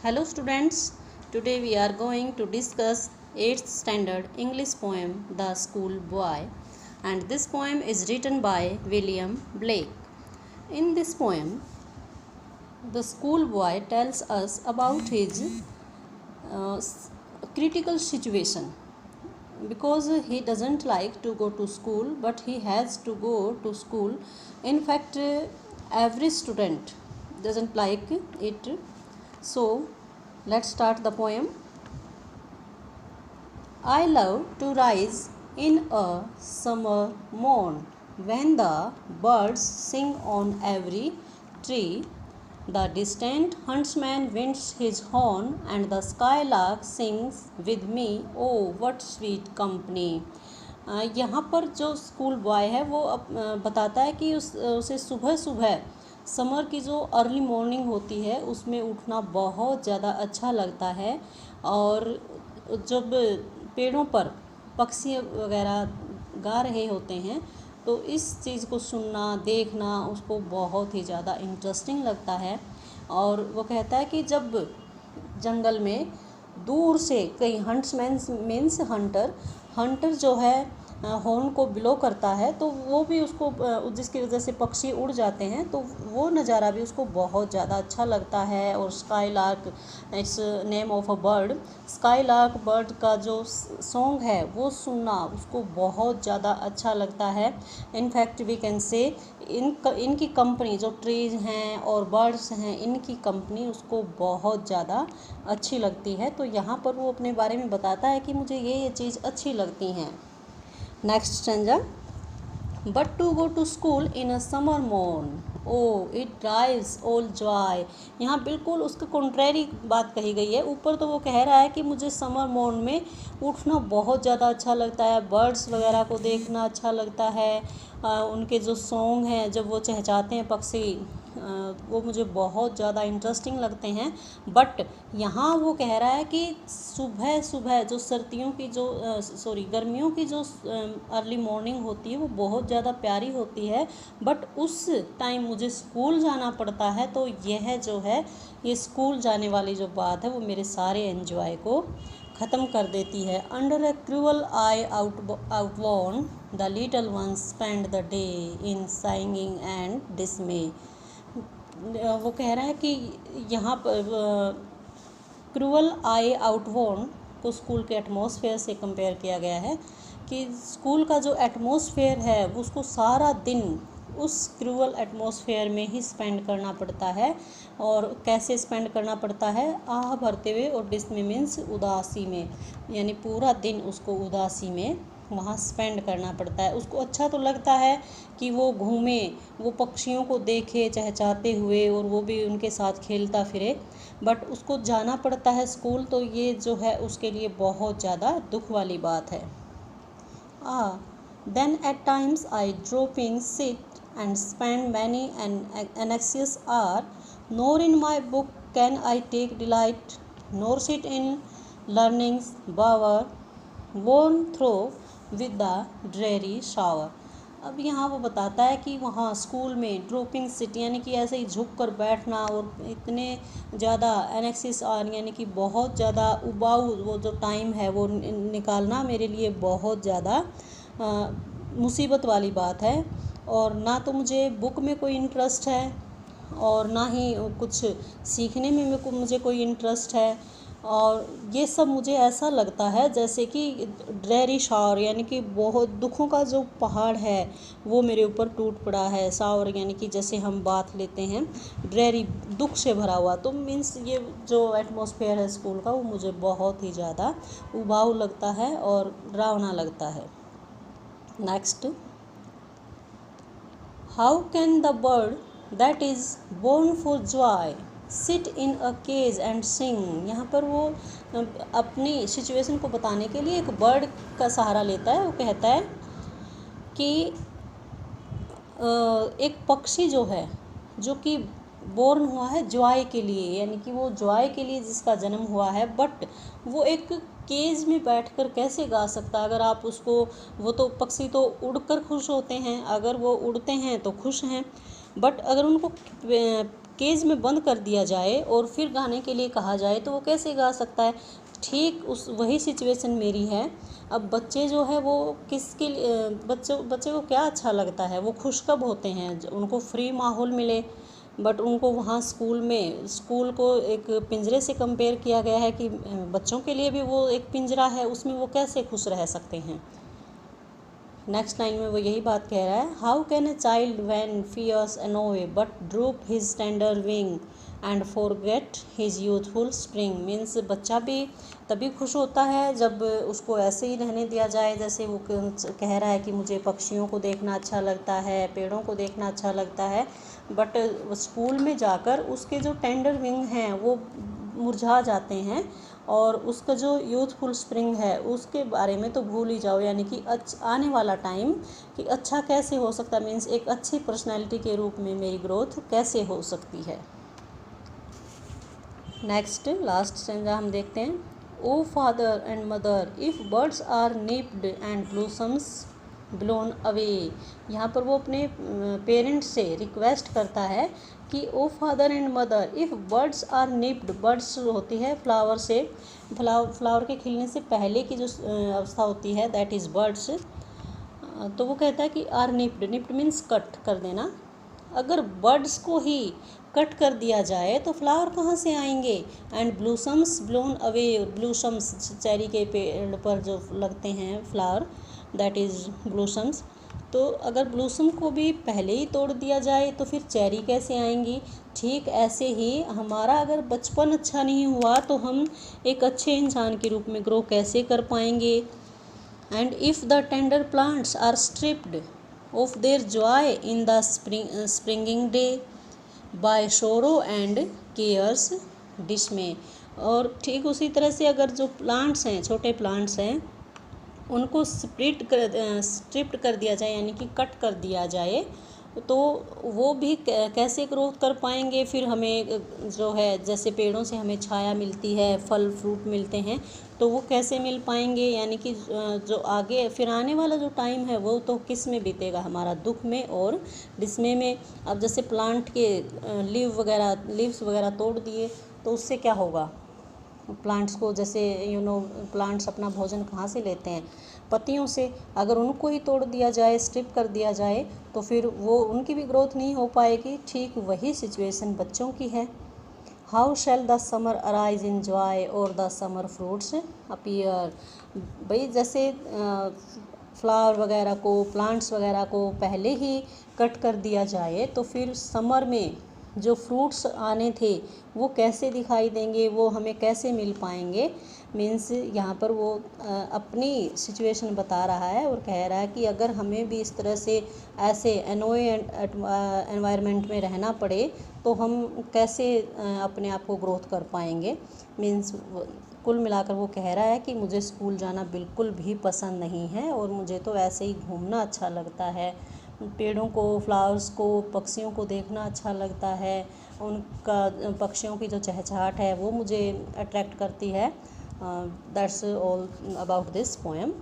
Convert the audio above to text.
Hello students, today we are going to discuss 8th standard English poem The School Boy, and this poem is written by William Blake. In this poem, the schoolboy tells us about his critical situation because he doesn't like to go to school, but he has to go to school. In fact, every student doesn't like it. So let's start the poem. I love to rise in a summer morn when the birds sing on every tree. The distant huntsman winds his horn and the skylark sings with me. Oh, what sweet company. यहाँ पर जो school boy है वो बताता है कि उसे सुबह सुबह समर की जो अर्ली मॉर्निंग होती है उसमें उठना बहुत ज़्यादा अच्छा लगता है, और जब पेड़ों पर पक्षी वगैरह गा रहे होते हैं तो इस चीज़ को सुनना देखना उसको बहुत ही ज़्यादा इंटरेस्टिंग लगता है। और वो कहता है कि जब जंगल में दूर से कई हंट्समैन मीन्स हंटर जो है हॉर्न को ब्लो करता है तो वो भी उसको जिसकी वजह से पक्षी उड़ जाते हैं तो वो नज़ारा भी उसको बहुत ज़्यादा अच्छा लगता है। और sky lark, it's name of a bird, sky lark bird का जो सॉन्ग है वो सुनना उसको बहुत ज़्यादा अच्छा लगता है। इनफैक्ट वी कैन से इनकी कंपनी जो ट्रीज हैं और बर्ड्स हैं इनकी कंपनी उसको बहुत ज़्यादा अच्छी लगती है। तो यहाँ पर वो अपने बारे में बताता है कि मुझे ये चीज़ अच्छी लगती हैं। Next stanza, but to go to school in a summer morn, O it drives all joy. यहाँ बिल्कुल उसका कॉन्ट्रेरी बात कही गई है। ऊपर तो वो कह रहा है कि मुझे समर मॉर्न में उठना बहुत ज़्यादा अच्छा लगता है, बर्ड्स वगैरह को देखना अच्छा लगता है, उनके जो सॉन्ग हैं जब वो चहचहाते हैं पक्षी वो मुझे बहुत ज़्यादा इंटरेस्टिंग लगते हैं। बट यहाँ वो कह रहा है कि सुबह सुबह जो सर्दियों की जो गर्मियों की जो अर्ली मॉर्निंग होती है वो बहुत ज़्यादा प्यारी होती है, बट उस टाइम मुझे स्कूल जाना पड़ता है। तो यह जो है ये स्कूल जाने वाली जो बात है वो मेरे सारे एंजॉय को ख़त्म कर देती है। Under a cruel eye outworn the little ones spend the day in sighing and dismay. वो कह रहा है कि यहाँ पर क्रूअल आई आउटवॉर्न को स्कूल के एटमॉस्फेयर से कंपेयर किया गया है कि स्कूल का जो एटमॉस्फेयर है उसको सारा दिन उस क्रूअल एटमॉस्फेयर में ही स्पेंड करना पड़ता है। और कैसे स्पेंड करना पड़ता है, आह भरते हुए, और डिसमे मीन्स उदासी में, यानी पूरा दिन उसको उदासी में वहाँ स्पेंड करना पड़ता है। उसको अच्छा तो लगता है कि वो घूमे, वो पक्षियों को देखे चहचहाते हुए और वो भी उनके साथ खेलता फिरे, बट उसको जाना पड़ता है स्कूल। तो ये जो है उसके लिए बहुत ज़्यादा दुख वाली बात है। Then at times I drop in, sit and spend many an anxious hour, nor in my book can I take delight, nor sit in learning's bower, worn through with the dreary shower। अब यहाँ वो बताता है कि वहाँ school में dropping seat यानी कि ऐसे ही झुक कर बैठना और इतने ज़्यादा एनेक्सिस आर यानी कि बहुत ज़्यादा उबाऊ वो जो टाइम है वो निकालना मेरे लिए बहुत ज़्यादा मुसीबत वाली बात है। और ना तो मुझे बुक में कोई इंटरेस्ट है और ना ही कुछ सीखने में मुझे कोई इंटरेस्ट है, और ये सब मुझे ऐसा लगता है जैसे कि ड्रेरी शावर यानी कि बहुत दुखों का जो पहाड़ है वो मेरे ऊपर टूट पड़ा है। शावर यानी कि जैसे हम बात लेते हैं, ड्रेरी दुख से भरा हुआ, तो मीन्स ये जो एटमॉस्फेयर है स्कूल का वो मुझे बहुत ही ज़्यादा उबाऊ लगता है और डरावना लगता है। Next, how can the bird that is born for joy sit in a cage and sing. यहाँ पर वो अपनी सिचुएशन को बताने के लिए एक बर्ड का सहारा लेता है। वो कहता है कि एक पक्षी जो है जो कि बोर्न हुआ है जॉय के लिए, यानी कि वो जॉय के लिए जिसका जन्म हुआ है, बट वो एक केज में बैठकर कैसे गा सकता है। अगर आप उसको, वो तो पक्षी तो उड़कर खुश होते हैं, अगर वो उड़ते हैं तो खुश हैं, बट अगर उनको केज में बंद कर दिया जाए और फिर गाने के लिए कहा जाए तो वो कैसे गा सकता है। ठीक उस वही सिचुएशन मेरी है। अब बच्चे जो है वो किसके लिए बच्चे को क्या अच्छा लगता है, वो खुश कब होते हैं, उनको फ्री माहौल मिले। बट उनको वहाँ स्कूल को एक पिंजरे से कंपेयर किया गया है कि बच्चों के लिए भी वो एक पिंजरा है, उसमें वो कैसे खुश रह सकते हैं। नेक्स्ट लाइन में वो यही बात कह रहा है, how can a child when fears annoy but droop his tender wing and forget his youthful spring. Means बच्चा भी तभी खुश होता है जब उसको ऐसे ही रहने दिया जाए, जैसे वो कह रहा है कि मुझे पक्षियों को देखना अच्छा लगता है, पेड़ों को देखना अच्छा लगता है, बट स्कूल में जाकर उसके जो टेंडर विंग हैं वो मुरझा जाते हैं और उसका जो यूथफुल स्प्रिंग है उसके बारे में तो भूल ही जाओ। यानी कि आने वाला टाइम कि अच्छा कैसे हो सकता है, मीन्स एक अच्छी पर्सनैलिटी के रूप में मेरी ग्रोथ कैसे हो सकती है। नेक्स्ट लास्ट स्टेंजा हम देखते हैं, O father and mother if birds are nipped and blossoms blown away. यहाँ पर वो अपने पेरेंट्स से रिक्वेस्ट करता है कि O father and mother if birds are nipped, birds होती है फ्लावर से, फ्लावर के खिलने से पहले की जो अवस्था होती है दैट इज़ बर्ड्स। तो वो कहता है कि आर निप्ड मीन्स कट कर देना। अगर बर्ड्स को ही कट कर दिया जाए तो फ्लावर कहाँ से आएंगे। And blossoms blown away, ब्लूसम्स cherry के पेड़ पर जो लगते हैं फ्लावर दैट इज़ ब्लूसम्स। तो अगर ब्लूसम को भी पहले ही तोड़ दिया जाए तो फिर चेरी कैसे आएंगी। ठीक ऐसे ही हमारा अगर बचपन अच्छा नहीं हुआ तो हम एक अच्छे इंसान के रूप में ग्रो कैसे कर पाएंगे। And if the tender plants are stripped of their joy in the springing day by sorrow and cares dismay। और ठीक उसी तरह से अगर जो प्लांट्स हैं, छोटे प्लांट्स हैं, उनको स्ट्रिप्ट कर दिया जाए यानी कि कट कर दिया जाए तो वो भी कैसे ग्रोथ कर पाएंगे। फिर हमें जो है जैसे पेड़ों से हमें छाया मिलती है, फल फ्रूट मिलते हैं, तो वो कैसे मिल पाएंगे। यानी कि जो आगे फिर आने वाला जो टाइम है वो तो किस में बीतेगा, हमारा दुख में और डिस्मे में। अब जैसे प्लांट के लीव्स वगैरह तोड़ दिए तो उससे क्या होगा। प्लांट्स को जैसे प्लांट्स अपना भोजन कहाँ से लेते हैं, पत्तियों से। अगर उनको ही तोड़ दिया जाए, स्ट्रिप कर दिया जाए तो फिर वो उनकी भी ग्रोथ नहीं हो पाएगी। ठीक वही सिचुएशन बच्चों की है। How shell the summer arise in joy और द समर फ्रूट्स अपीयर। भाई जैसे फ्लावर वगैरह को, प्लांट्स वगैरह को पहले ही कट कर दिया जाए तो फिर समर में जो फ्रूट्स आने थे वो कैसे दिखाई देंगे, वो हमें कैसे मिल पाएंगे। मीन्स यहाँ पर वो अपनी सिचुएशन बता रहा है और कह रहा है कि अगर हमें भी इस तरह से ऐसे एनोए एनवायरनमेंट में रहना पड़े तो हम कैसे अपने आप को ग्रोथ कर पाएंगे। मीन्स कुल मिलाकर वो कह रहा है कि मुझे स्कूल जाना बिल्कुल भी पसंद नहीं है और मुझे तो ऐसे ही घूमना अच्छा लगता है, पेड़ों को, फ्लावर्स को, पक्षियों को देखना अच्छा लगता है, उनका पक्षियों की जो चहचहाट है वो मुझे अट्रैक्ट करती है। That's all about this poem.